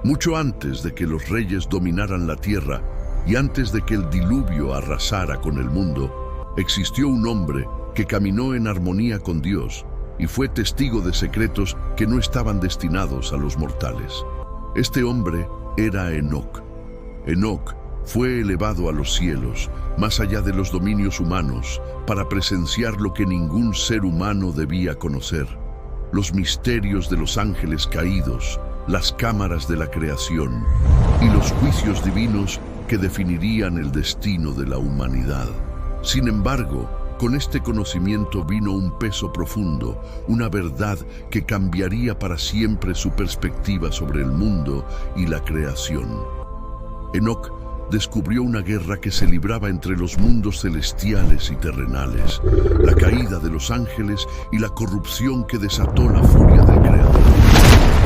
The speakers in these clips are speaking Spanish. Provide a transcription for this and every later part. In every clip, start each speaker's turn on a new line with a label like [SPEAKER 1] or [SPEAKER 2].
[SPEAKER 1] Mucho antes de que los reyes dominaran la tierra y antes de que el diluvio arrasara con el mundo, existió un hombre que caminó en armonía con Dios y fue testigo de secretos que no estaban destinados a los mortales. Este hombre era Enoc. Enoc fue elevado a los cielos, más allá de los dominios humanos, para presenciar lo que ningún ser humano debía conocer: los misterios de los ángeles caídos, las cámaras de la creación y los juicios divinos que definirían el destino de la humanidad. Sin embargo, con este conocimiento vino un peso profundo, una verdad que cambiaría para siempre su perspectiva sobre el mundo y la creación. Enoc descubrió una guerra que se libraba entre los mundos celestiales y terrenales, la caída de los ángeles y la corrupción que desató la furia del Creador.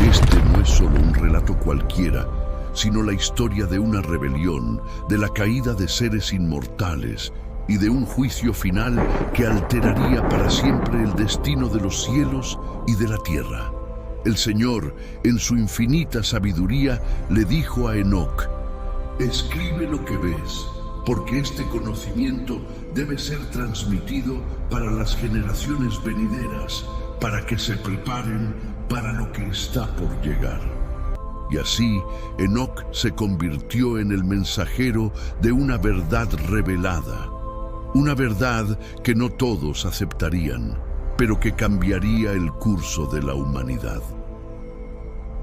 [SPEAKER 1] Este no es solo un relato cualquiera, sino la historia de una rebelión, de la caída de seres inmortales y de un juicio final que alteraría para siempre el destino de los cielos y de la tierra. El Señor, en su infinita sabiduría, le dijo a Enoc: escribe lo que ves, porque este conocimiento debe ser transmitido para las generaciones venideras, para que se preparen para lo que está por llegar. Y así, Enoc se convirtió en el mensajero de una verdad revelada, una verdad que no todos aceptarían, pero que cambiaría el curso de la humanidad.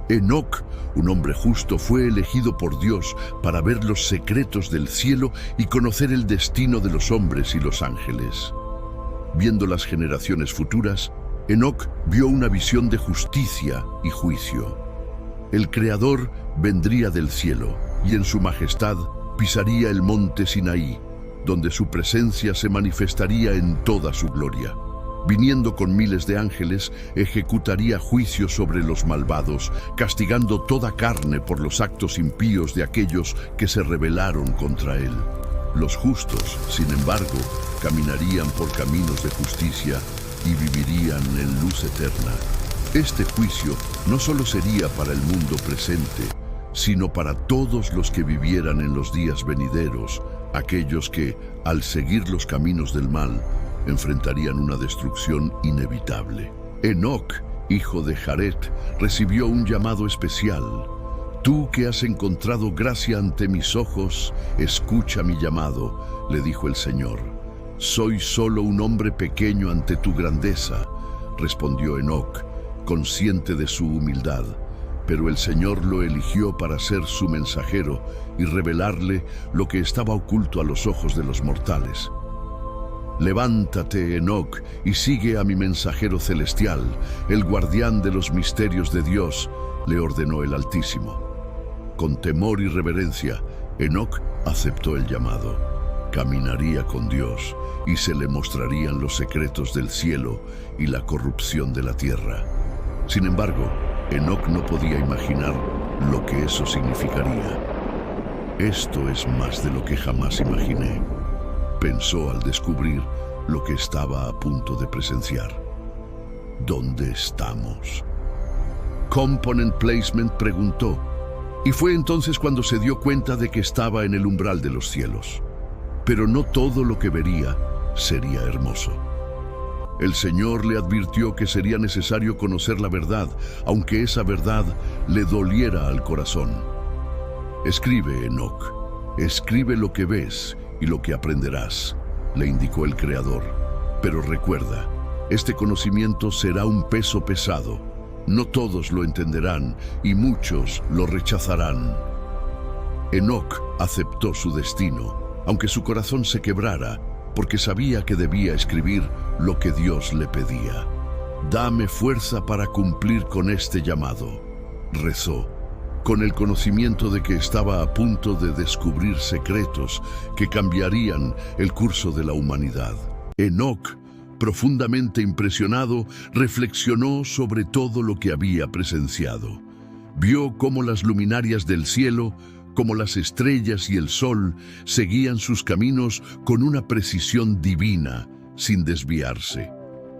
[SPEAKER 1] Enoc, un hombre justo, fue elegido por Dios para ver los secretos del cielo y conocer el destino de los hombres y los ángeles. Viendo las generaciones futuras, Enoc vio una visión de justicia y juicio. El Creador vendría del cielo y en su majestad pisaría el monte Sinaí, donde su presencia se manifestaría en toda su gloria. Viniendo con miles de ángeles, ejecutaría juicio sobre los malvados, castigando toda carne por los actos impíos de aquellos que se rebelaron contra él. Los justos, sin embargo, caminarían por caminos de justicia y vivirían en luz eterna. Este juicio no solo sería para el mundo presente, sino para todos los que vivieran en los días venideros, aquellos que, al seguir los caminos del mal, enfrentarían una destrucción inevitable. Enoc, hijo de Jared, recibió un llamado especial. Tú que has encontrado gracia ante mis ojos, escucha mi llamado, le dijo el Señor. Soy solo un hombre pequeño ante tu grandeza, respondió Enoc, consciente de su humildad, pero el Señor lo eligió para ser su mensajero y revelarle lo que estaba oculto a los ojos de los mortales. Levántate, Enoc, y sigue a mi mensajero celestial, el guardián de los misterios de Dios, le ordenó el Altísimo. Con temor y reverencia, Enoc aceptó el llamado. Caminaría con Dios y se le mostrarían los secretos del cielo y la corrupción de la tierra. Sin embargo, Enoc no podía imaginar lo que eso significaría. Esto es más de lo que jamás imaginé, pensó al descubrir lo que estaba a punto de presenciar. ¿Dónde estamos? Component Placement preguntó, y fue entonces cuando se dio cuenta de que estaba en el umbral de los cielos. Pero no todo lo que vería sería hermoso. El Señor le advirtió que sería necesario conocer la verdad, aunque esa verdad le doliera al corazón. Escribe, Enoc, escribe lo que ves y lo que aprenderás, le indicó el Creador. Pero recuerda, este conocimiento será un peso pesado. No todos lo entenderán y muchos lo rechazarán. Enoc aceptó su destino, aunque su corazón se quebrara, porque sabía que debía escribir lo que Dios le pedía. Dame fuerza para cumplir con este llamado, rezó, con el conocimiento de que estaba a punto de descubrir secretos que cambiarían el curso de la humanidad. Enoc, profundamente impresionado, reflexionó sobre todo lo que había presenciado. Vio cómo las luminarias del cielo, como las estrellas y el sol, seguían sus caminos con una precisión divina, sin desviarse.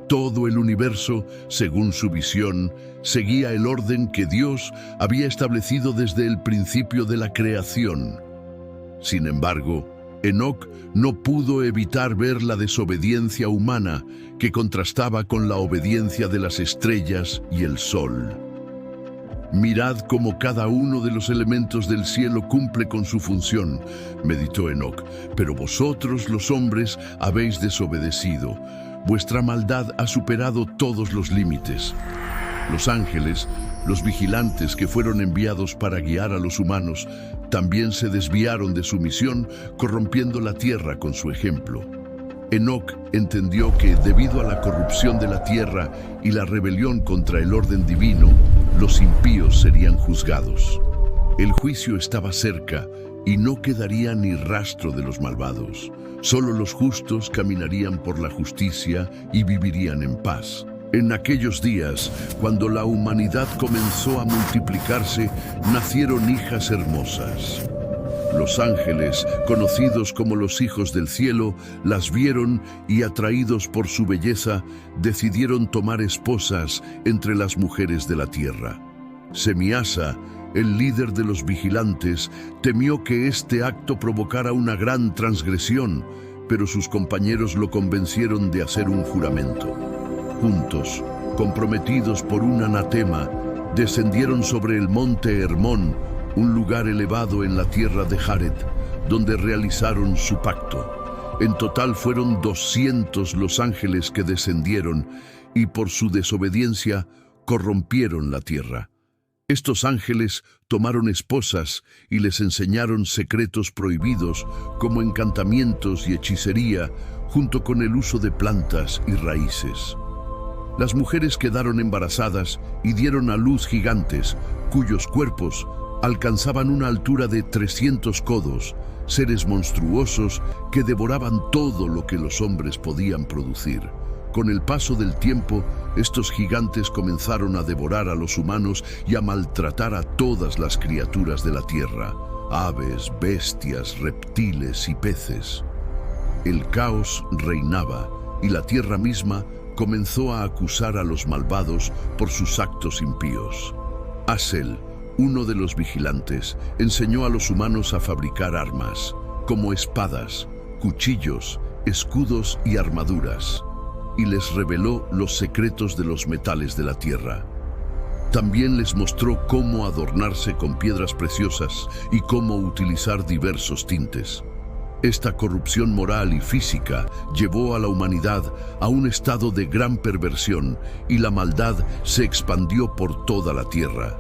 [SPEAKER 1] Todo el universo, según su visión, seguía el orden que Dios había establecido desde el principio de la creación. Sin embargo, Enoc no pudo evitar ver la desobediencia humana que contrastaba con la obediencia de las estrellas y el sol. Mirad cómo cada uno de los elementos del cielo cumple con su función, meditó Enoc, pero vosotros los hombres habéis desobedecido. Vuestra maldad ha superado todos los límites. Los ángeles, los vigilantes que fueron enviados para guiar a los humanos, también se desviaron de su misión, corrompiendo la tierra con su ejemplo. Enoc entendió que, debido a la corrupción de la tierra y la rebelión contra el orden divino, los impíos serían juzgados. El juicio estaba cerca y no quedaría ni rastro de los malvados. Solo los justos caminarían por la justicia y vivirían en paz. En aquellos días, cuando la humanidad comenzó a multiplicarse, nacieron hijas hermosas. Los ángeles, conocidos como los hijos del cielo, las vieron y, atraídos por su belleza, decidieron tomar esposas entre las mujeres de la tierra. Semiasa, el líder de los vigilantes, temió que este acto provocara una gran transgresión, pero sus compañeros lo convencieron de hacer un juramento. Juntos, comprometidos por un anatema, descendieron sobre el monte Hermón, un lugar elevado en la tierra de Jared, donde realizaron su pacto. En total fueron 200 los ángeles que descendieron y por su desobediencia corrompieron la tierra. Estos ángeles tomaron esposas y les enseñaron secretos prohibidos como encantamientos y hechicería, junto con el uso de plantas y raíces. Las mujeres quedaron embarazadas y dieron a luz gigantes, cuyos cuerpos alcanzaban una altura de 300 codos, seres monstruosos que devoraban todo lo que los hombres podían producir. Con el paso del tiempo, estos gigantes comenzaron a devorar a los humanos y a maltratar a todas las criaturas de la tierra, aves, bestias, reptiles y peces. El caos reinaba y la tierra misma comenzó a acusar a los malvados por sus actos impíos. Azel, uno de los vigilantes, enseñó a los humanos a fabricar armas, como espadas, cuchillos, escudos y armaduras, y les reveló los secretos de los metales de la tierra. También les mostró cómo adornarse con piedras preciosas y cómo utilizar diversos tintes. Esta corrupción moral y física llevó a la humanidad a un estado de gran perversión y la maldad se expandió por toda la tierra.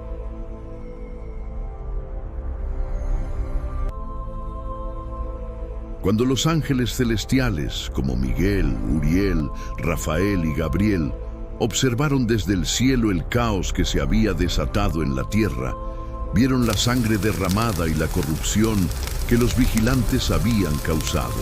[SPEAKER 1] Cuando los ángeles celestiales, como Miguel, Uriel, Rafael y Gabriel, observaron desde el cielo el caos que se había desatado en la tierra, vieron la sangre derramada y la corrupción que los vigilantes habían causado.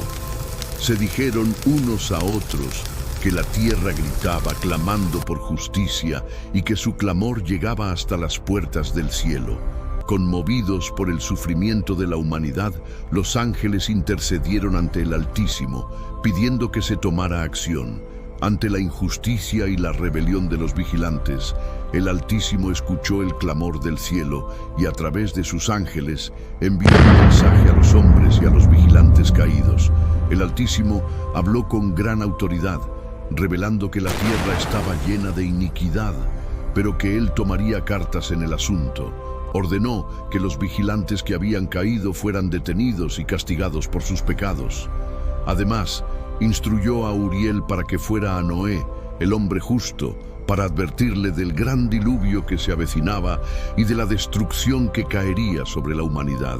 [SPEAKER 1] Se dijeron unos a otros que la tierra gritaba clamando por justicia y que su clamor llegaba hasta las puertas del cielo. Conmovidos por el sufrimiento de la humanidad, los ángeles intercedieron ante el Altísimo, pidiendo que se tomara acción. Ante la injusticia y la rebelión de los vigilantes, el Altísimo escuchó el clamor del cielo y a través de sus ángeles envió un mensaje a los hombres y a los vigilantes caídos. El Altísimo habló con gran autoridad, revelando que la tierra estaba llena de iniquidad, pero que él tomaría cartas en el asunto. Ordenó que los vigilantes que habían caído fueran detenidos y castigados por sus pecados. Además, instruyó a Uriel para que fuera a Noé, el hombre justo, para advertirle del gran diluvio que se avecinaba y de la destrucción que caería sobre la humanidad.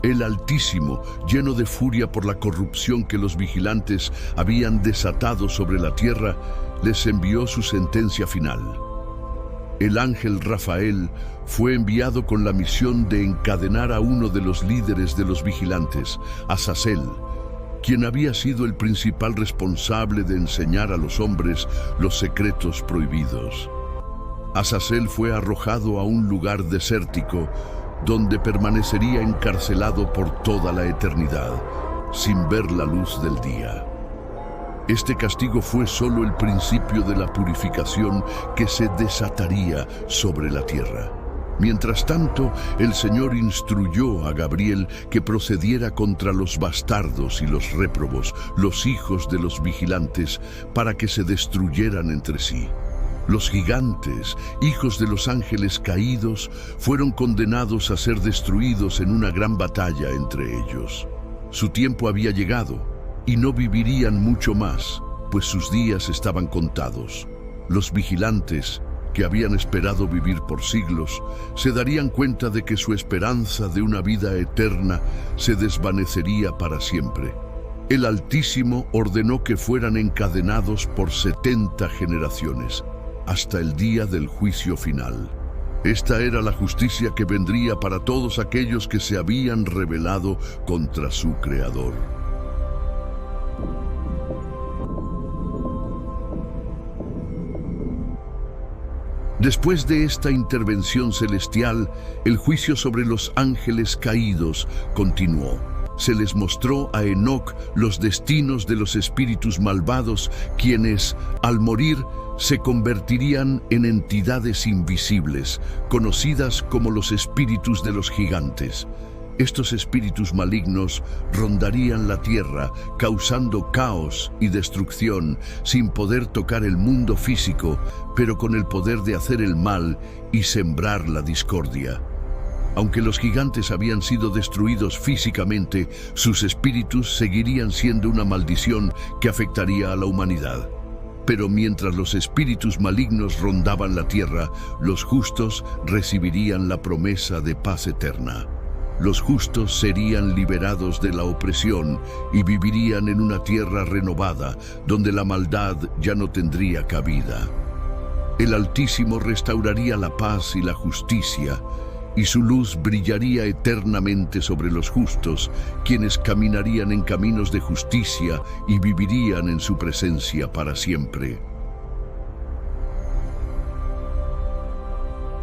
[SPEAKER 1] El Altísimo, lleno de furia por la corrupción que los vigilantes habían desatado sobre la tierra, les envió su sentencia final. El ángel Rafael fue enviado con la misión de encadenar a uno de los líderes de los vigilantes, Azazel, quien había sido el principal responsable de enseñar a los hombres los secretos prohibidos. Azazel fue arrojado a un lugar desértico, donde permanecería encarcelado por toda la eternidad, sin ver la luz del día. Este castigo fue solo el principio de la purificación que se desataría sobre la tierra. Mientras tanto, el Señor instruyó a Gabriel que procediera contra los bastardos y los réprobos, los hijos de los vigilantes, para que se destruyeran entre sí. Los gigantes, hijos de los ángeles caídos, fueron condenados a ser destruidos en una gran batalla entre ellos. Su tiempo había llegado, y no vivirían mucho más, pues sus días estaban contados. Los vigilantes, que habían esperado vivir por siglos, se darían cuenta de que su esperanza de una vida eterna se desvanecería para siempre. El Altísimo ordenó que fueran encadenados por 70 generaciones, hasta el día del juicio final. Esta era la justicia que vendría para todos aquellos que se habían rebelado contra su Creador. Después de esta intervención celestial, el juicio sobre los ángeles caídos continuó. Se les mostró a Enoc los destinos de los espíritus malvados, quienes, al morir, se convertirían en entidades invisibles, conocidas como los espíritus de los gigantes. Estos espíritus malignos rondarían la tierra, causando caos y destrucción, sin poder tocar el mundo físico, pero con el poder de hacer el mal y sembrar la discordia. Aunque los gigantes habían sido destruidos físicamente, sus espíritus seguirían siendo una maldición que afectaría a la humanidad. Pero mientras los espíritus malignos rondaban la tierra, los justos recibirían la promesa de paz eterna. Los justos serían liberados de la opresión y vivirían en una tierra renovada, donde la maldad ya no tendría cabida. El Altísimo restauraría la paz y la justicia, y su luz brillaría eternamente sobre los justos, quienes caminarían en caminos de justicia y vivirían en su presencia para siempre.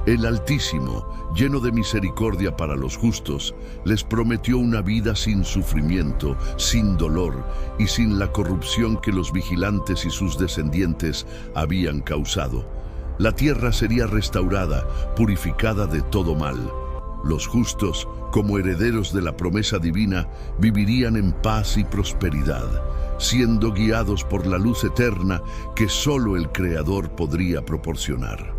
[SPEAKER 1] El Altísimo, lleno de misericordia para los justos, les prometió una vida sin sufrimiento, sin dolor y sin la corrupción que los vigilantes y sus descendientes habían causado. La tierra sería restaurada, purificada de todo mal. Los justos, como herederos de la promesa divina, vivirían en paz y prosperidad, siendo guiados por la luz eterna que solo el Creador podría proporcionar.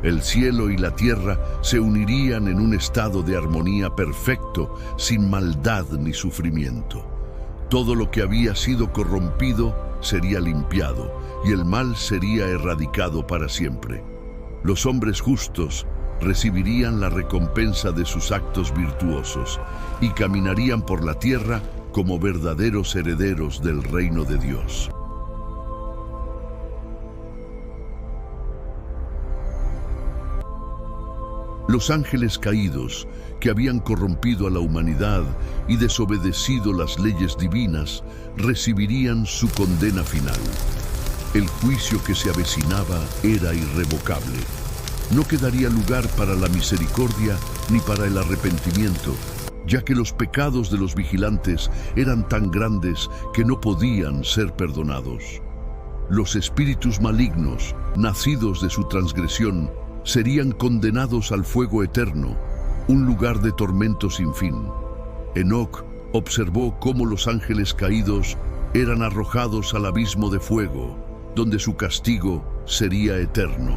[SPEAKER 1] El cielo y la tierra se unirían en un estado de armonía perfecto, sin maldad ni sufrimiento. Todo lo que había sido corrompido sería limpiado, y el mal sería erradicado para siempre. Los hombres justos recibirían la recompensa de sus actos virtuosos y caminarían por la tierra como verdaderos herederos del reino de Dios. Los ángeles caídos, que habían corrompido a la humanidad y desobedecido las leyes divinas, recibirían su condena final. El juicio que se avecinaba era irrevocable. No quedaría lugar para la misericordia ni para el arrepentimiento, ya que los pecados de los vigilantes eran tan grandes que no podían ser perdonados. Los espíritus malignos, nacidos de su transgresión, serían condenados al fuego eterno, un lugar de tormento sin fin. Enoc observó cómo los ángeles caídos eran arrojados al abismo de fuego, donde su castigo sería eterno.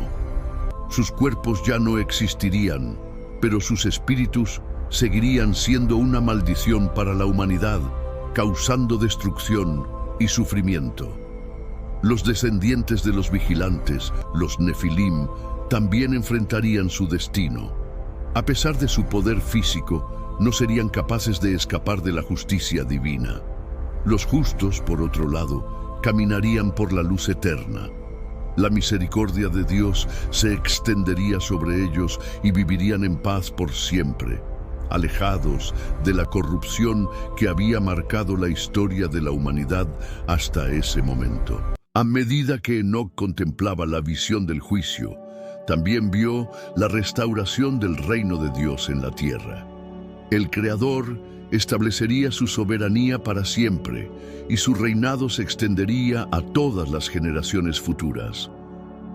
[SPEAKER 1] Sus cuerpos ya no existirían, pero sus espíritus seguirían siendo una maldición para la humanidad, causando destrucción y sufrimiento. Los descendientes de los vigilantes, los Nefilim, también enfrentarían su destino. A pesar de su poder físico, no serían capaces de escapar de la justicia divina. Los justos, por otro lado, caminarían por la luz eterna. La misericordia de Dios se extendería sobre ellos y vivirían en paz por siempre, alejados de la corrupción que había marcado la historia de la humanidad hasta ese momento. A medida que Enoc contemplaba la visión del juicio, también vio la restauración del reino de Dios en la tierra. El Creador establecería su soberanía para siempre y su reinado se extendería a todas las generaciones futuras.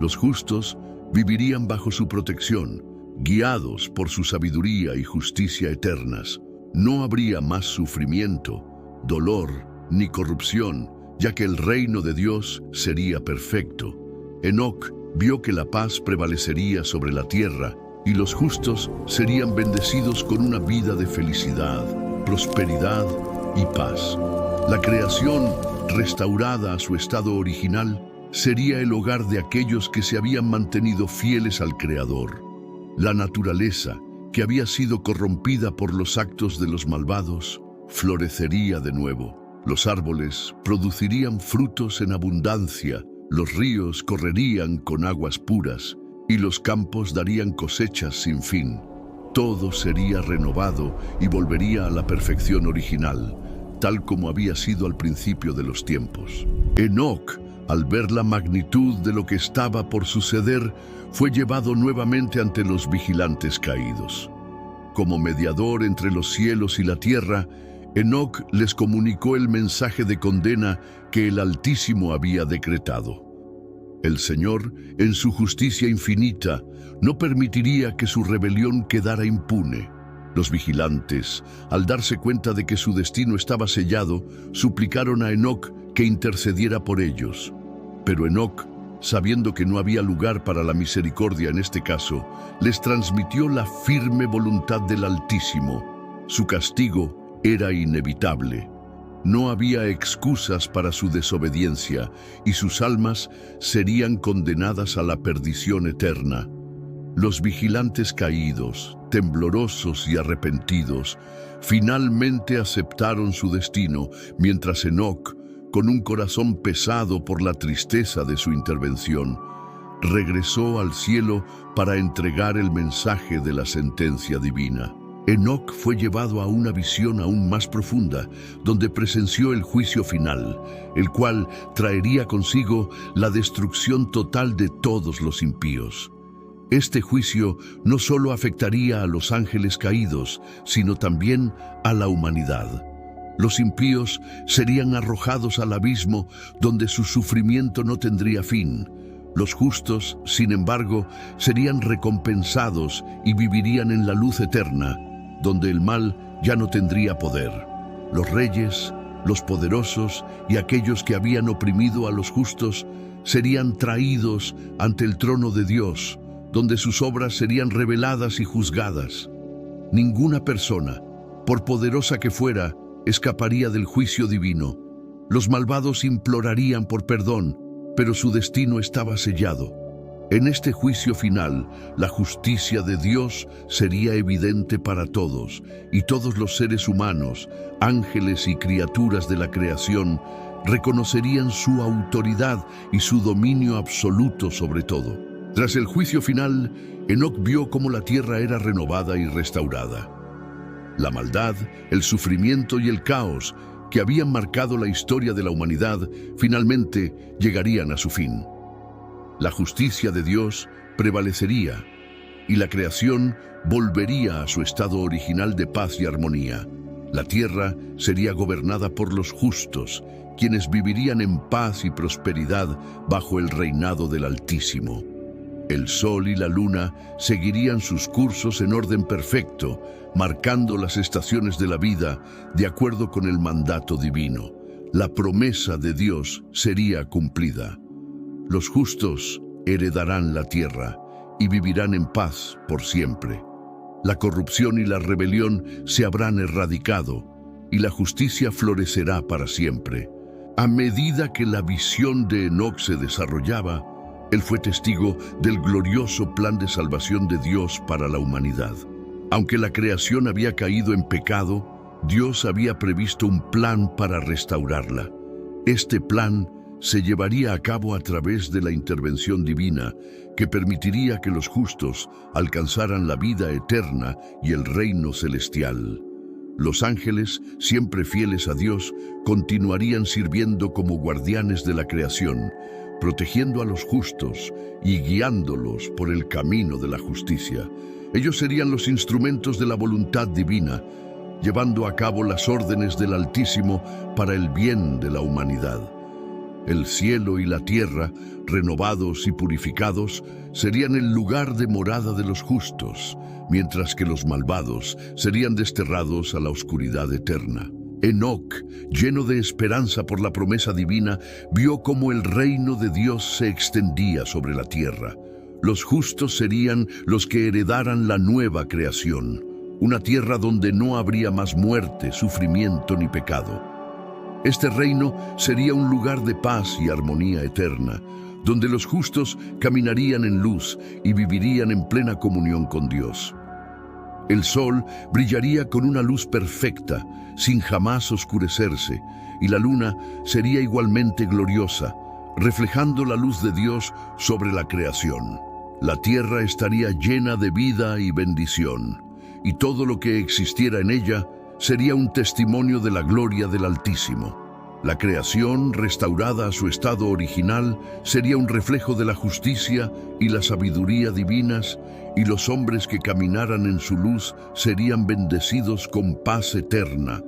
[SPEAKER 1] Los justos vivirían bajo su protección, guiados por su sabiduría y justicia eternas. No habría más sufrimiento, dolor ni corrupción, ya que el reino de Dios sería perfecto. Enoc vio que la paz prevalecería sobre la tierra y los justos serían bendecidos con una vida de felicidad, prosperidad y paz. La creación, restaurada a su estado original, sería el hogar de aquellos que se habían mantenido fieles al Creador. La naturaleza, que había sido corrompida por los actos de los malvados, florecería de nuevo. Los árboles producirían frutos en abundancia, los ríos correrían con aguas puras y los campos darían cosechas sin fin. Todo sería renovado y volvería a la perfección original, tal como había sido al principio de los tiempos. Enoc, al ver la magnitud de lo que estaba por suceder, fue llevado nuevamente ante los vigilantes caídos. Como mediador entre los cielos y la tierra, Enoc les comunicó el mensaje de condena que el Altísimo había decretado. El Señor, en su justicia infinita, no permitiría que su rebelión quedara impune. Los vigilantes, al darse cuenta de que su destino estaba sellado, suplicaron a Enoc que intercediera por ellos. Pero Enoc, sabiendo que no había lugar para la misericordia en este caso, les transmitió la firme voluntad del Altísimo. Su castigo era inevitable. No había excusas para su desobediencia y sus almas serían condenadas a la perdición eterna. Los vigilantes caídos, temblorosos y arrepentidos, finalmente aceptaron su destino, mientras Enoc, con un corazón pesado por la tristeza de su intervención, regresó al cielo para entregar el mensaje de la sentencia divina. Enoc fue llevado a una visión aún más profunda, donde presenció el juicio final, el cual traería consigo la destrucción total de todos los impíos. Este juicio no solo afectaría a los ángeles caídos, sino también a la humanidad. Los impíos serían arrojados al abismo, donde su sufrimiento no tendría fin. Los justos, sin embargo, serían recompensados y vivirían en la luz eterna, donde el mal ya no tendría poder. Los reyes, los poderosos y aquellos que habían oprimido a los justos serían traídos ante el trono de Dios, donde sus obras serían reveladas y juzgadas. Ninguna persona, por poderosa que fuera, escaparía del juicio divino. Los malvados implorarían por perdón, pero su destino estaba sellado. En este juicio final, la justicia de Dios sería evidente para todos, y todos los seres humanos, ángeles y criaturas de la creación, reconocerían su autoridad y su dominio absoluto sobre todo. Tras el juicio final, Enoc vio cómo la tierra era renovada y restaurada. La maldad, el sufrimiento y el caos que habían marcado la historia de la humanidad finalmente llegarían a su fin. La justicia de Dios prevalecería y la creación volvería a su estado original de paz y armonía. La tierra sería gobernada por los justos, quienes vivirían en paz y prosperidad bajo el reinado del Altísimo. El sol y la luna seguirían sus cursos en orden perfecto, marcando las estaciones de la vida de acuerdo con el mandato divino. La promesa de Dios sería cumplida. Los justos heredarán la tierra y vivirán en paz por siempre. La corrupción y la rebelión se habrán erradicado y la justicia florecerá para siempre. A medida que la visión de Enoc se desarrollaba, él fue testigo del glorioso plan de salvación de Dios para la humanidad. Aunque la creación había caído en pecado, Dios había previsto un plan para restaurarla. Este plan se llevaría a cabo a través de la intervención divina, que permitiría que los justos alcanzaran la vida eterna y el reino celestial. Los ángeles, siempre fieles a Dios, continuarían sirviendo como guardianes de la creación, protegiendo a los justos y guiándolos por el camino de la justicia. Ellos serían los instrumentos de la voluntad divina, llevando a cabo las órdenes del Altísimo para el bien de la humanidad. El cielo y la tierra, renovados y purificados, serían el lugar de morada de los justos, mientras que los malvados serían desterrados a la oscuridad eterna. Enoc, lleno de esperanza por la promesa divina, vio cómo el reino de Dios se extendía sobre la tierra. Los justos serían los que heredaran la nueva creación, una tierra donde no habría más muerte, sufrimiento ni pecado. Este reino sería un lugar de paz y armonía eterna, donde los justos caminarían en luz y vivirían en plena comunión con Dios. El sol brillaría con una luz perfecta, sin jamás oscurecerse, y la luna sería igualmente gloriosa, reflejando la luz de Dios sobre la creación. La tierra estaría llena de vida y bendición, y todo lo que existiera en ella sería un testimonio de la gloria del Altísimo. La creación, restaurada a su estado original, sería un reflejo de la justicia y la sabiduría divinas, y los hombres que caminaran en su luz serían bendecidos con paz eterna.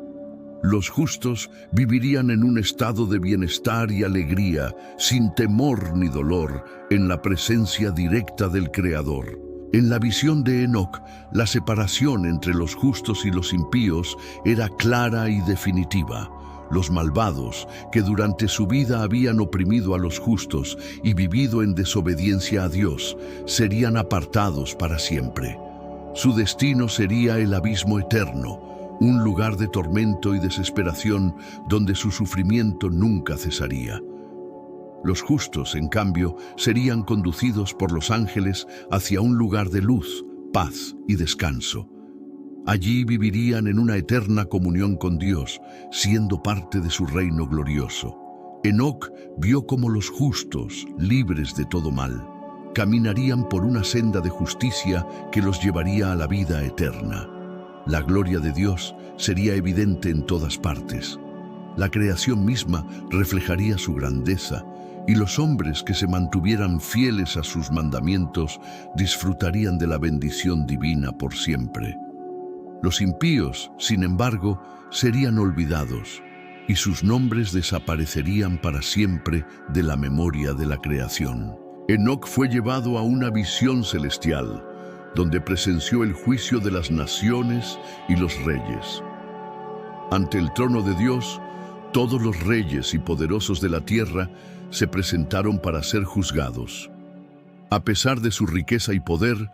[SPEAKER 1] Los justos vivirían en un estado de bienestar y alegría, sin temor ni dolor, en la presencia directa del Creador. En la visión de Enoc, la separación entre los justos y los impíos era clara y definitiva. Los malvados, que durante su vida habían oprimido a los justos y vivido en desobediencia a Dios, serían apartados para siempre. Su destino sería el abismo eterno, un lugar de tormento y desesperación donde su sufrimiento nunca cesaría. Los justos, en cambio, serían conducidos por los ángeles hacia un lugar de luz, paz y descanso. Allí vivirían en una eterna comunión con Dios, siendo parte de su reino glorioso. Enoc vio cómo los justos, libres de todo mal, caminarían por una senda de justicia que los llevaría a la vida eterna. La gloria de Dios sería evidente en todas partes. La creación misma reflejaría su grandeza, y los hombres que se mantuvieran fieles a sus mandamientos disfrutarían de la bendición divina por siempre. Los impíos, sin embargo, serían olvidados, y sus nombres desaparecerían para siempre de la memoria de la creación. Enoc fue llevado a una visión celestial, donde presenció el juicio de las naciones y los reyes. Ante el trono de Dios, todos los reyes y poderosos de la tierra se presentaron para ser juzgados. A pesar de su riqueza y poder,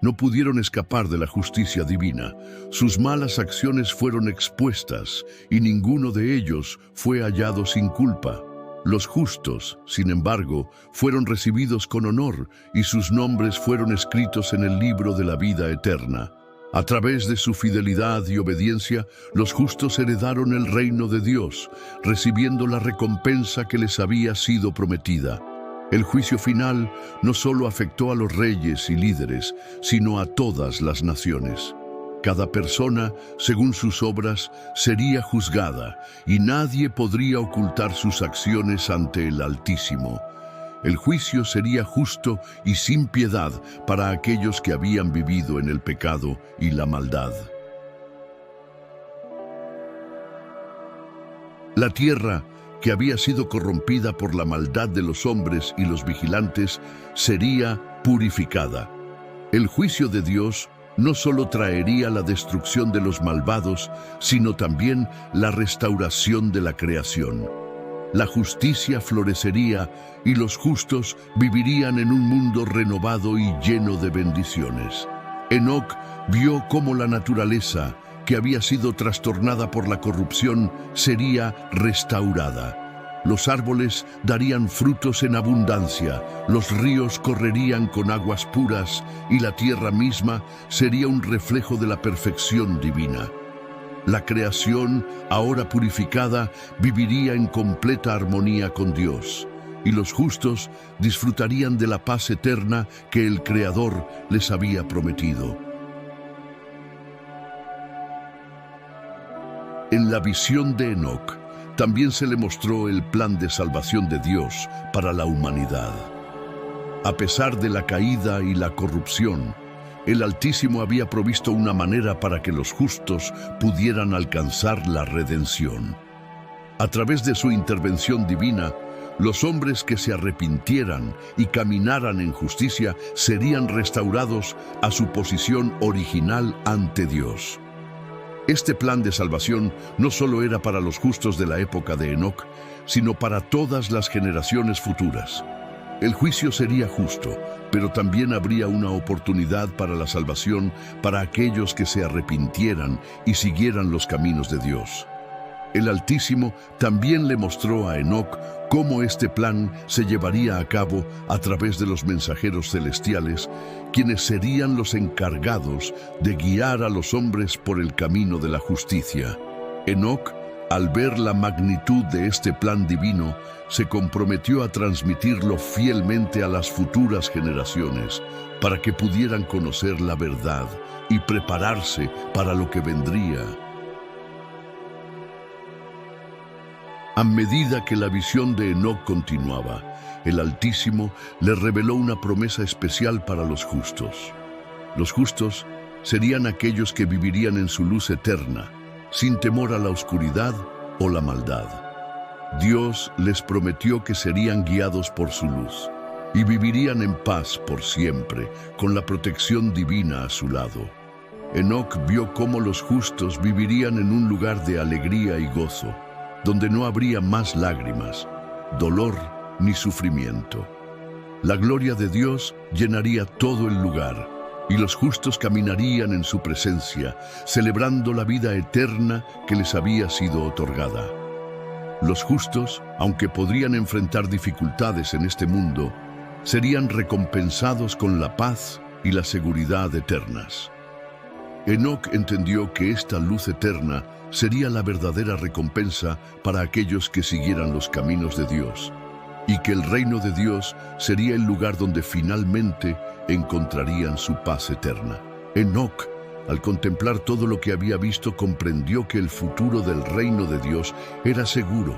[SPEAKER 1] no pudieron escapar de la justicia divina. Sus malas acciones fueron expuestas y ninguno de ellos fue hallado sin culpa. Los justos, sin embargo, fueron recibidos con honor y sus nombres fueron escritos en el libro de la vida eterna. A través de su fidelidad y obediencia, los justos heredaron el reino de Dios, recibiendo la recompensa que les había sido prometida. El juicio final no solo afectó a los reyes y líderes, sino a todas las naciones. Cada persona, según sus obras, sería juzgada, y nadie podría ocultar sus acciones ante el Altísimo. El juicio sería justo y sin piedad para aquellos que habían vivido en el pecado y la maldad. La tierra, que había sido corrompida por la maldad de los hombres y los vigilantes, sería purificada. El juicio de Dios no solo traería la destrucción de los malvados, sino también la restauración de la creación. La justicia florecería y los justos vivirían en un mundo renovado y lleno de bendiciones. Enoc vio cómo la naturaleza, que había sido trastornada por la corrupción, sería restaurada. Los árboles darían frutos en abundancia, los ríos correrían con aguas puras y la tierra misma sería un reflejo de la perfección divina. La creación, ahora purificada, viviría en completa armonía con Dios, y los justos disfrutarían de la paz eterna que el Creador les había prometido. En la visión de Enoc, también se le mostró el plan de salvación de Dios para la humanidad. A pesar de la caída y la corrupción, el Altísimo había provisto una manera para que los justos pudieran alcanzar la redención. A través de su intervención divina, los hombres que se arrepintieran y caminaran en justicia serían restaurados a su posición original ante Dios. Este plan de salvación no solo era para los justos de la época de Enoc, sino para todas las generaciones futuras. El juicio sería justo, pero también habría una oportunidad para la salvación para aquellos que se arrepintieran y siguieran los caminos de Dios. El Altísimo también le mostró a Enoc cómo este plan se llevaría a cabo a través de los mensajeros celestiales, quienes serían los encargados de guiar a los hombres por el camino de la justicia. Enoc, al ver la magnitud de este plan divino, se comprometió a transmitirlo fielmente a las futuras generaciones para que pudieran conocer la verdad y prepararse para lo que vendría. A medida que la visión de Enoc continuaba, el Altísimo le reveló una promesa especial para los justos. Los justos serían aquellos que vivirían en su luz eterna, sin temor a la oscuridad o la maldad. Dios les prometió que serían guiados por su luz y vivirían en paz por siempre, con la protección divina a su lado. Enoc vio cómo los justos vivirían en un lugar de alegría y gozo, donde no habría más lágrimas, dolor ni sufrimiento. La gloria de Dios llenaría todo el lugar, y los justos caminarían en su presencia, celebrando la vida eterna que les había sido otorgada. Los justos, aunque podrían enfrentar dificultades en este mundo, serían recompensados con la paz y la seguridad eternas. Enoc entendió que esta luz eterna sería la verdadera recompensa para aquellos que siguieran los caminos de Dios, y que el reino de Dios sería el lugar donde finalmente encontrarían su paz eterna. Enoc, al contemplar todo lo que había visto, comprendió que el futuro del reino de Dios era seguro.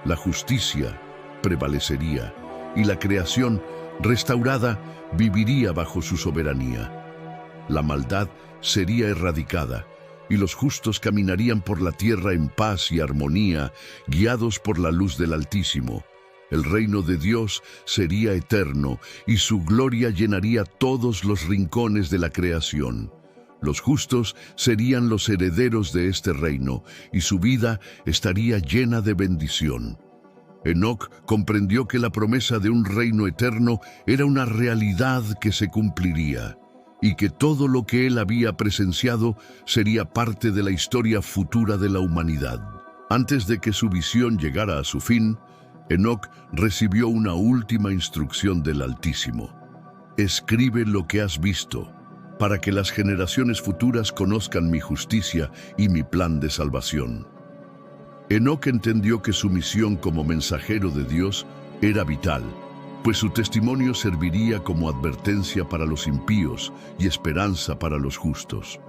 [SPEAKER 1] La justicia prevalecería y la creación restaurada viviría bajo su soberanía. La maldad sería erradicada y los justos caminarían por la tierra en paz y armonía, guiados por la luz del Altísimo. El reino de Dios sería eterno y su gloria llenaría todos los rincones de la creación. Los justos serían los herederos de este reino y su vida estaría llena de bendición. Enoc comprendió que la promesa de un reino eterno era una realidad que se cumpliría, y que todo lo que él había presenciado sería parte de la historia futura de la humanidad. Antes de que su visión llegara a su fin, Enoc recibió una última instrucción del Altísimo. Escribe lo que has visto, para que las generaciones futuras conozcan mi justicia y mi plan de salvación. Enoc entendió que su misión como mensajero de Dios era vital, pues su testimonio serviría como advertencia para los impíos y esperanza para los justos.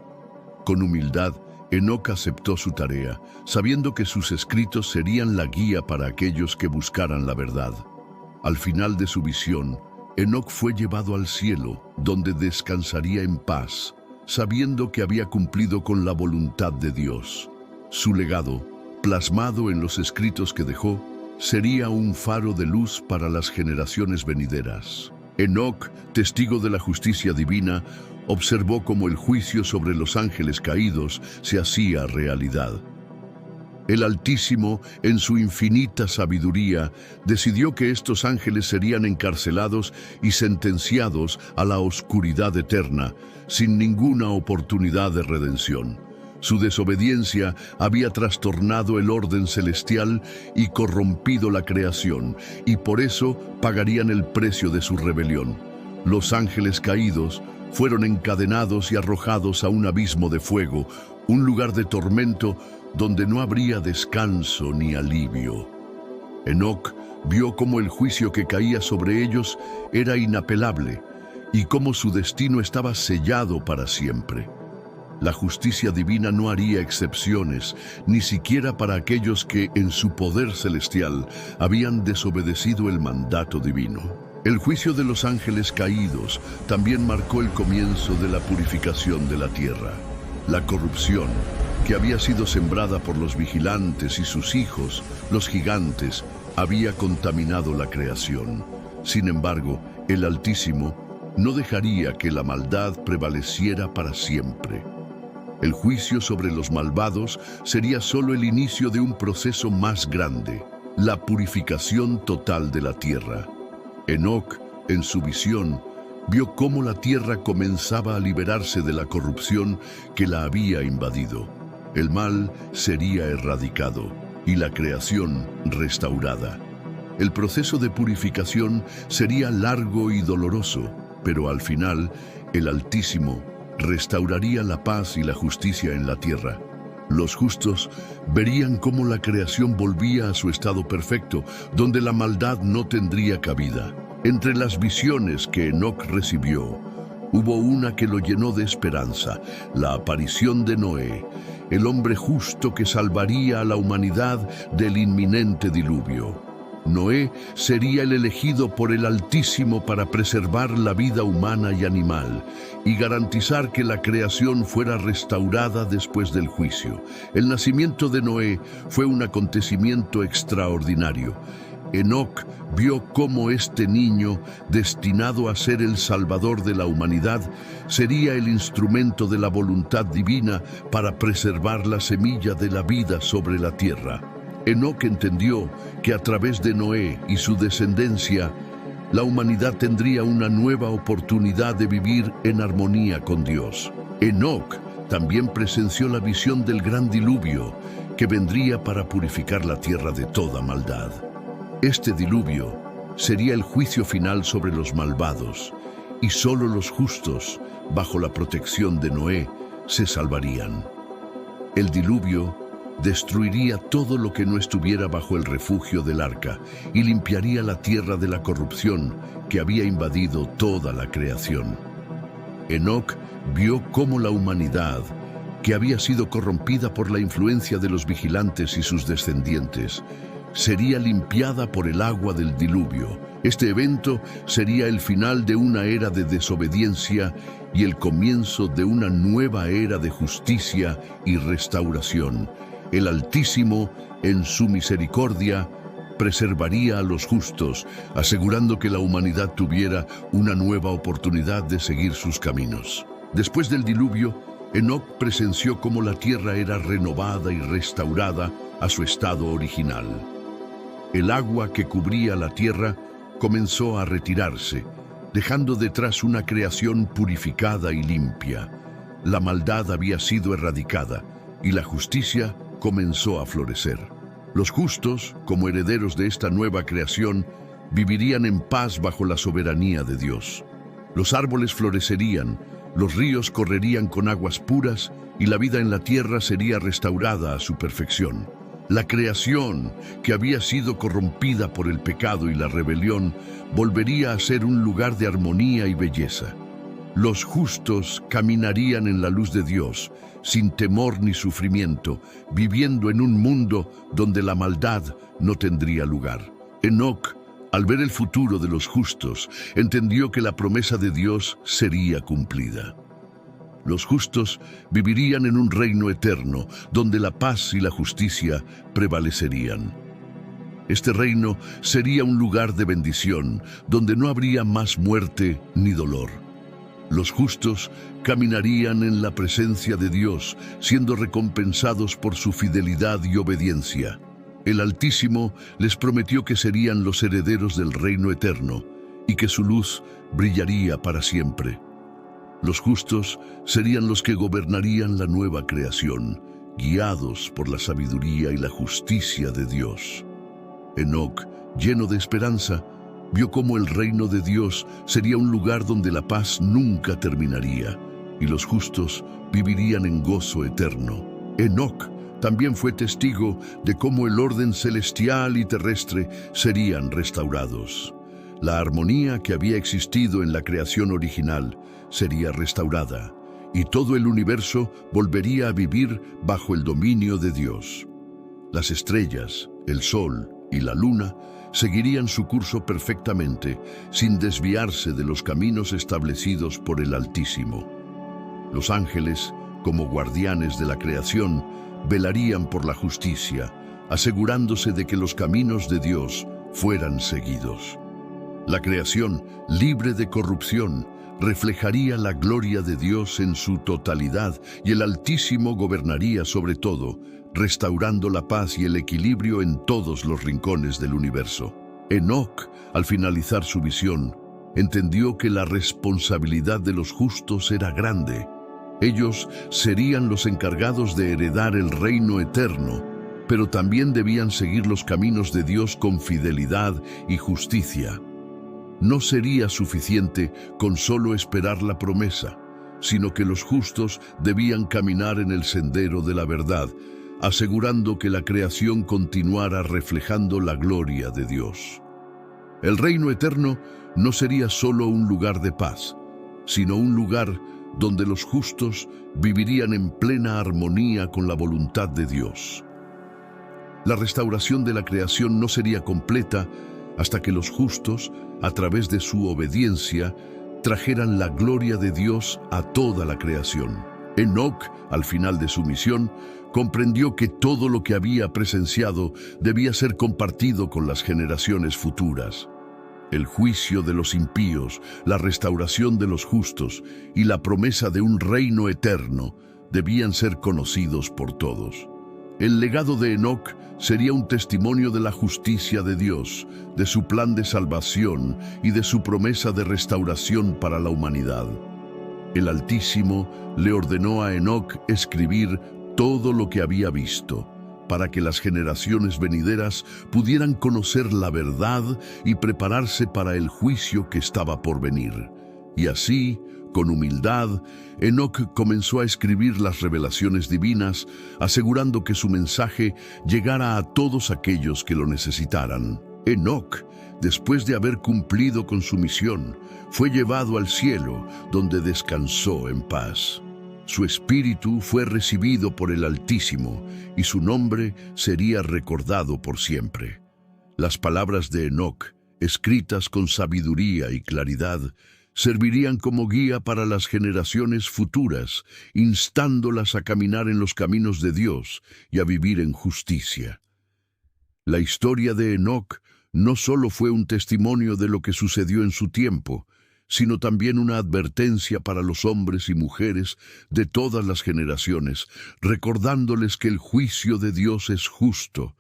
[SPEAKER 1] Con humildad, Enoc aceptó su tarea, sabiendo que sus escritos serían la guía para aquellos que buscaran la verdad. Al final de su visión, Enoc fue llevado al cielo, donde descansaría en paz, sabiendo que había cumplido con la voluntad de Dios. Su legado, plasmado en los escritos que dejó, sería un faro de luz para las generaciones venideras. Enoc, testigo de la justicia divina, observó cómo el juicio sobre los ángeles caídos se hacía realidad. El Altísimo, en su infinita sabiduría, decidió que estos ángeles serían encarcelados y sentenciados a la oscuridad eterna, sin ninguna oportunidad de redención. Su desobediencia había trastornado el orden celestial y corrompido la creación, y por eso pagarían el precio de su rebelión. Los ángeles caídos fueron encadenados y arrojados a un abismo de fuego, un lugar de tormento donde no habría descanso ni alivio. Enoc vio cómo el juicio que caía sobre ellos era inapelable y cómo su destino estaba sellado para siempre. La justicia divina no haría excepciones, ni siquiera para aquellos que, en su poder celestial, habían desobedecido el mandato divino. El juicio de los ángeles caídos también marcó el comienzo de la purificación de la tierra. La corrupción, que había sido sembrada por los vigilantes y sus hijos, los gigantes, había contaminado la creación. Sin embargo, el Altísimo no dejaría que la maldad prevaleciera para siempre. El juicio sobre los malvados sería solo el inicio de un proceso más grande, la purificación total de la tierra. Enoc, en su visión, vio cómo la tierra comenzaba a liberarse de la corrupción que la había invadido. El mal sería erradicado y la creación restaurada. El proceso de purificación sería largo y doloroso, pero al final, el Altísimo restauraría la paz y la justicia en la tierra. Los justos verían cómo la creación volvía a su estado perfecto, donde la maldad no tendría cabida. Entre las visiones que Enoc recibió, hubo una que lo llenó de esperanza: la aparición de Noé, el hombre justo que salvaría a la humanidad del inminente diluvio. Noé sería el elegido por el Altísimo para preservar la vida humana y animal y garantizar que la creación fuera restaurada después del juicio. El nacimiento de Noé fue un acontecimiento extraordinario. Enoc vio cómo este niño, destinado a ser el salvador de la humanidad, sería el instrumento de la voluntad divina para preservar la semilla de la vida sobre la tierra. Enoc entendió que a través de Noé y su descendencia, la humanidad tendría una nueva oportunidad de vivir en armonía con Dios. Enoc también presenció la visión del gran diluvio que vendría para purificar la tierra de toda maldad. Este diluvio sería el juicio final sobre los malvados, y solo los justos, bajo la protección de Noé, se salvarían. El diluvio destruiría todo lo que no estuviera bajo el refugio del arca y limpiaría la tierra de la corrupción que había invadido toda la creación. Enoc vio cómo la humanidad, que había sido corrompida por la influencia de los vigilantes y sus descendientes, sería limpiada por el agua del diluvio. Este evento sería el final de una era de desobediencia y el comienzo de una nueva era de justicia y restauración. El Altísimo, en su misericordia, preservaría a los justos, asegurando que la humanidad tuviera una nueva oportunidad de seguir sus caminos. Después del diluvio, Enoc presenció cómo la tierra era renovada y restaurada a su estado original. El agua que cubría la tierra comenzó a retirarse, dejando detrás una creación purificada y limpia. La maldad había sido erradicada y la justicia comenzó a florecer. Los justos, como herederos de esta nueva creación, vivirían en paz bajo la soberanía de Dios. Los árboles florecerían, los ríos correrían con aguas puras y la vida en la tierra sería restaurada a su perfección. La creación, que había sido corrompida por el pecado y la rebelión, volvería a ser un lugar de armonía y belleza. Los justos caminarían en la luz de Dios, sin temor ni sufrimiento, viviendo en un mundo donde la maldad no tendría lugar. Enoc, al ver el futuro de los justos, entendió que la promesa de Dios sería cumplida. Los justos vivirían en un reino eterno, donde la paz y la justicia prevalecerían. Este reino sería un lugar de bendición, donde no habría más muerte ni dolor. Los justos caminarían en la presencia de Dios, siendo recompensados por su fidelidad y obediencia. El Altísimo les prometió que serían los herederos del reino eterno y que su luz brillaría para siempre. Los justos serían los que gobernarían la nueva creación, guiados por la sabiduría y la justicia de Dios. Enoc, lleno de esperanza, vio cómo el reino de Dios sería un lugar donde la paz nunca terminaría y los justos vivirían en gozo eterno. Enoc también fue testigo de cómo el orden celestial y terrestre serían restaurados. La armonía que había existido en la creación original sería restaurada y todo el universo volvería a vivir bajo el dominio de Dios. Las estrellas, el sol y la luna seguirían su curso perfectamente, sin desviarse de los caminos establecidos por el Altísimo. Los ángeles, como guardianes de la creación, velarían por la justicia, asegurándose de que los caminos de Dios fueran seguidos. La creación, libre de corrupción, reflejaría la gloria de Dios en su totalidad y el Altísimo gobernaría sobre todo, restaurando la paz y el equilibrio en todos los rincones del universo. Enoc, al finalizar su visión, entendió que la responsabilidad de los justos era grande. Ellos serían los encargados de heredar el reino eterno, pero también debían seguir los caminos de Dios con fidelidad y justicia. No sería suficiente con solo esperar la promesa, sino que los justos debían caminar en el sendero de la verdad, asegurando que la creación continuara reflejando la gloria de Dios. El reino eterno no sería solo un lugar de paz, sino un lugar donde los justos vivirían en plena armonía con la voluntad de Dios. La restauración de la creación no sería completa hasta que los justos, a través de su obediencia, trajeran la gloria de Dios a toda la creación. Enoc, al final de su misión, comprendió que todo lo que había presenciado debía ser compartido con las generaciones futuras. El juicio de los impíos, la restauración de los justos y la promesa de un reino eterno debían ser conocidos por todos. El legado de Enoc sería un testimonio de la justicia de Dios, de su plan de salvación y de su promesa de restauración para la humanidad. El Altísimo le ordenó a Enoc escribir todo lo que había visto, para que las generaciones venideras pudieran conocer la verdad y prepararse para el juicio que estaba por venir. Y así, con humildad, Enoc comenzó a escribir las revelaciones divinas, asegurando que su mensaje llegara a todos aquellos que lo necesitaran. Enoc, después de haber cumplido con su misión, fue llevado al cielo, donde descansó en paz. Su espíritu fue recibido por el Altísimo, y su nombre sería recordado por siempre. Las palabras de Enoc, escritas con sabiduría y claridad, servirían como guía para las generaciones futuras, instándolas a caminar en los caminos de Dios y a vivir en justicia. La historia de Enoc no solo fue un testimonio de lo que sucedió en su tiempo, sino también una advertencia para los hombres y mujeres de todas las generaciones, recordándoles que el juicio de Dios es justo,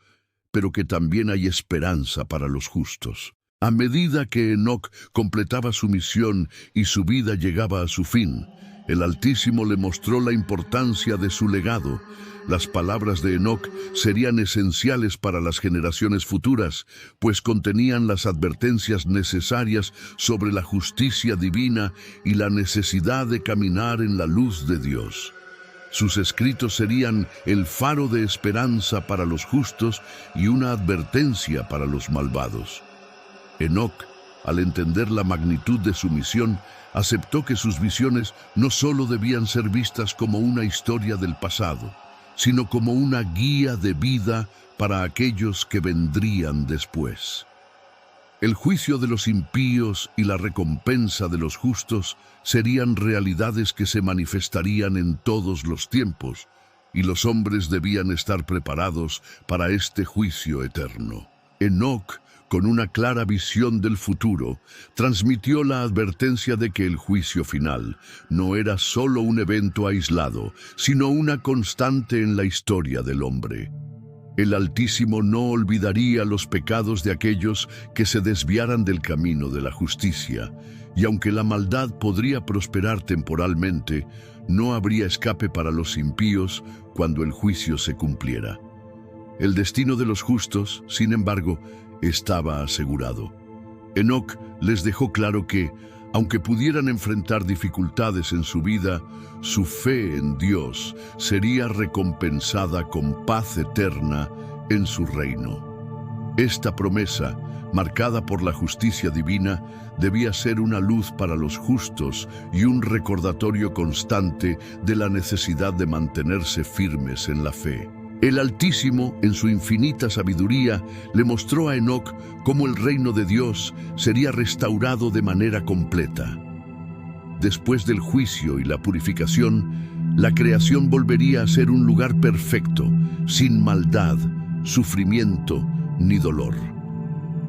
[SPEAKER 1] pero que también hay esperanza para los justos. A medida que Enoc completaba su misión y su vida llegaba a su fin, el Altísimo le mostró la importancia de su legado. Las palabras de Enoc serían esenciales para las generaciones futuras, pues contenían las advertencias necesarias sobre la justicia divina y la necesidad de caminar en la luz de Dios. Sus escritos serían el faro de esperanza para los justos y una advertencia para los malvados. Enoc, al entender la magnitud de su misión, aceptó que sus visiones no solo debían ser vistas como una historia del pasado, sino como una guía de vida para aquellos que vendrían después. El juicio de los impíos y la recompensa de los justos serían realidades que se manifestarían en todos los tiempos, y los hombres debían estar preparados para este juicio eterno. Enoc, con una clara visión del futuro, transmitió la advertencia de que el juicio final no era solo un evento aislado, sino una constante en la historia del hombre. El Altísimo no olvidaría los pecados de aquellos que se desviaran del camino de la justicia, y aunque la maldad podría prosperar temporalmente, no habría escape para los impíos cuando el juicio se cumpliera. El destino de los justos, sin embargo, estaba asegurado. Enoc les dejó claro que, aunque pudieran enfrentar dificultades en su vida, su fe en Dios sería recompensada con paz eterna en su reino. Esta promesa, marcada por la justicia divina, debía ser una luz para los justos y un recordatorio constante de la necesidad de mantenerse firmes en la fe. El Altísimo, en su infinita sabiduría, le mostró a Enoc cómo el reino de Dios sería restaurado de manera completa. Después del juicio y la purificación, la creación volvería a ser un lugar perfecto, sin maldad, sufrimiento ni dolor.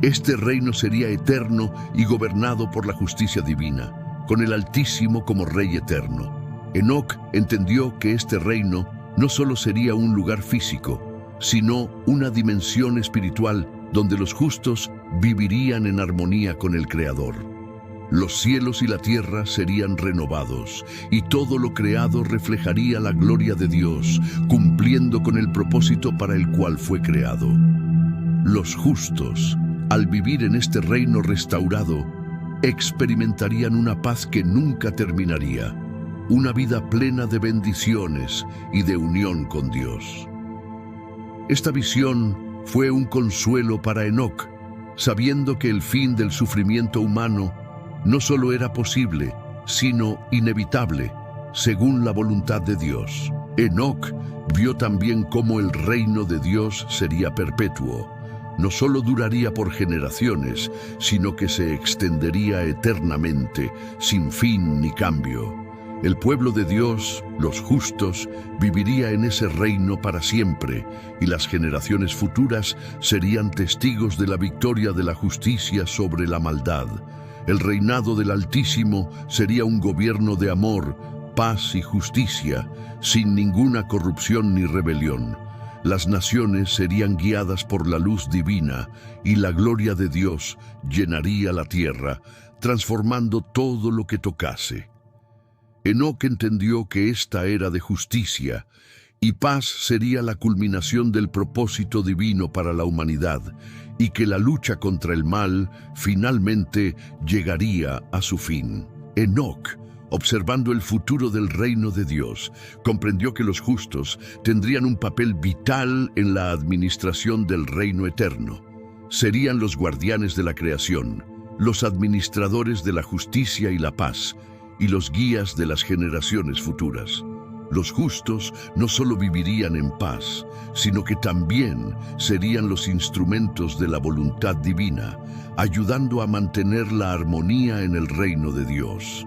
[SPEAKER 1] Este reino sería eterno y gobernado por la justicia divina, con el Altísimo como Rey eterno. Enoc entendió que este reino no solo sería un lugar físico, sino una dimensión espiritual donde los justos vivirían en armonía con el Creador. Los cielos y la tierra serían renovados, y todo lo creado reflejaría la gloria de Dios, cumpliendo con el propósito para el cual fue creado. Los justos, al vivir en este reino restaurado, experimentarían una paz que nunca terminaría, una vida plena de bendiciones y de unión con Dios. Esta visión fue un consuelo para Enoc, sabiendo que el fin del sufrimiento humano no solo era posible, sino inevitable, según la voluntad de Dios. Enoc vio también cómo el reino de Dios sería perpetuo. No solo duraría por generaciones, sino que se extendería eternamente, sin fin ni cambio. El pueblo de Dios, los justos, viviría en ese reino para siempre, y las generaciones futuras serían testigos de la victoria de la justicia sobre la maldad. El reinado del Altísimo sería un gobierno de amor, paz y justicia, sin ninguna corrupción ni rebelión. Las naciones serían guiadas por la luz divina, y la gloria de Dios llenaría la tierra, transformando todo lo que tocase. Enoc entendió que esta era de justicia, y paz sería la culminación del propósito divino para la humanidad, y que la lucha contra el mal finalmente llegaría a su fin. Enoc, observando el futuro del reino de Dios, comprendió que los justos tendrían un papel vital en la administración del reino eterno. Serían los guardianes de la creación, los administradores de la justicia y la paz, y los guías de las generaciones futuras. Los justos no solo vivirían en paz, sino que también serían los instrumentos de la voluntad divina, ayudando a mantener la armonía en el reino de Dios.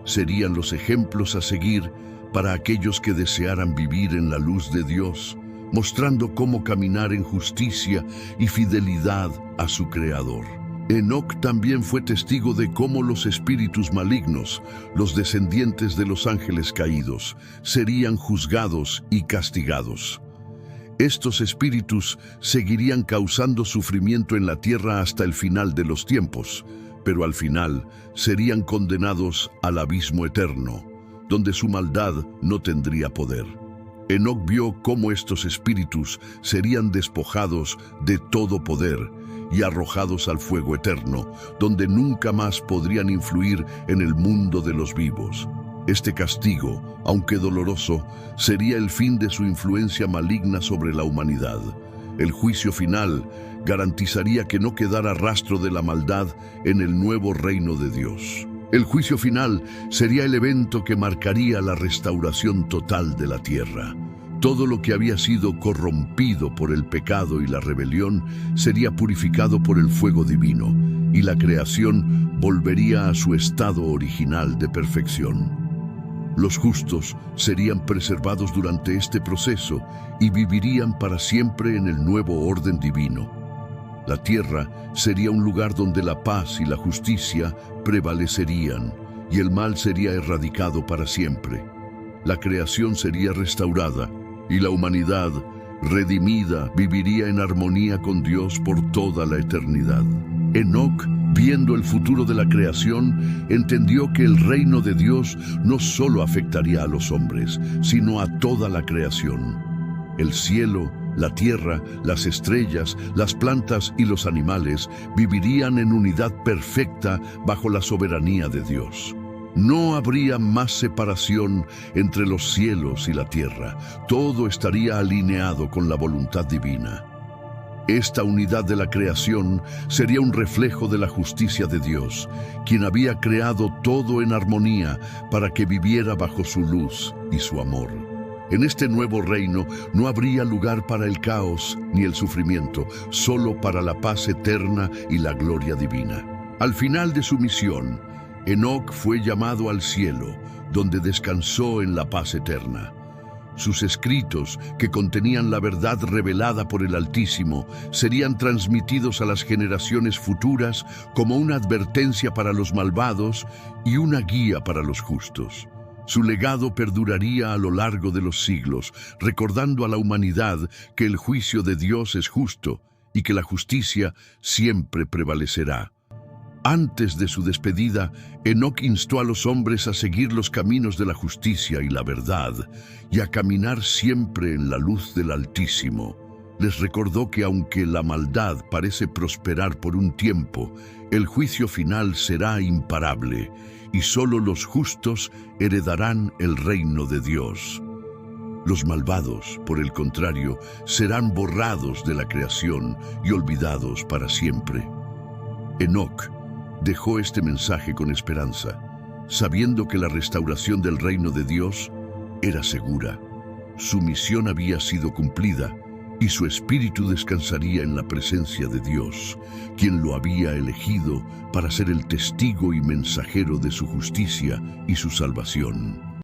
[SPEAKER 1] Serían los ejemplos a seguir para aquellos que desearan vivir en la luz de Dios, mostrando cómo caminar en justicia y fidelidad a su Creador. Enoc también fue testigo de cómo los espíritus malignos, los descendientes de los ángeles caídos, serían juzgados y castigados. Estos espíritus seguirían causando sufrimiento en la tierra hasta el final de los tiempos, pero al final serían condenados al abismo eterno, donde su maldad no tendría poder. Enoc vio cómo estos espíritus serían despojados de todo poder y arrojados al fuego eterno, donde nunca más podrían influir en el mundo de los vivos. Este castigo, aunque doloroso, sería el fin de su influencia maligna sobre la humanidad. El juicio final garantizaría que no quedara rastro de la maldad en el nuevo reino de Dios. El juicio final sería el evento que marcaría la restauración total de la tierra. Todo lo que había sido corrompido por el pecado y la rebelión sería purificado por el fuego divino, y la creación volvería a su estado original de perfección. Los justos serían preservados durante este proceso y vivirían para siempre en el nuevo orden divino. La tierra sería un lugar donde la paz y la justicia prevalecerían, y el mal sería erradicado para siempre. La creación sería restaurada, y la humanidad, redimida, viviría en armonía con Dios por toda la eternidad. Enoc, viendo el futuro de la creación, entendió que el reino de Dios no solo afectaría a los hombres, sino a toda la creación. El cielo, la tierra, las estrellas, las plantas y los animales vivirían en unidad perfecta bajo la soberanía de Dios. No habría más separación entre los cielos y la tierra. Todo estaría alineado con la voluntad divina. Esta unidad de la creación sería un reflejo de la justicia de Dios, quien había creado todo en armonía para que viviera bajo su luz y su amor. En este nuevo reino no habría lugar para el caos ni el sufrimiento, solo para la paz eterna y la gloria divina. Al final de su misión, Enoc fue llamado al cielo, donde descansó en la paz eterna. Sus escritos, que contenían la verdad revelada por el Altísimo, serían transmitidos a las generaciones futuras como una advertencia para los malvados y una guía para los justos. Su legado perduraría a lo largo de los siglos, recordando a la humanidad que el juicio de Dios es justo y que la justicia siempre prevalecerá. Antes de su despedida, Enoc instó a los hombres a seguir los caminos de la justicia y la verdad, y a caminar siempre en la luz del Altísimo. Les recordó que aunque la maldad parece prosperar por un tiempo, el juicio final será imparable, y solo los justos heredarán el reino de Dios. Los malvados, por el contrario, serán borrados de la creación y olvidados para siempre. Enoc dejó este mensaje con esperanza, sabiendo que la restauración del reino de Dios era segura. Su misión había sido cumplida y su espíritu descansaría en la presencia de Dios, quien lo había elegido para ser el testigo y mensajero de su justicia y su salvación.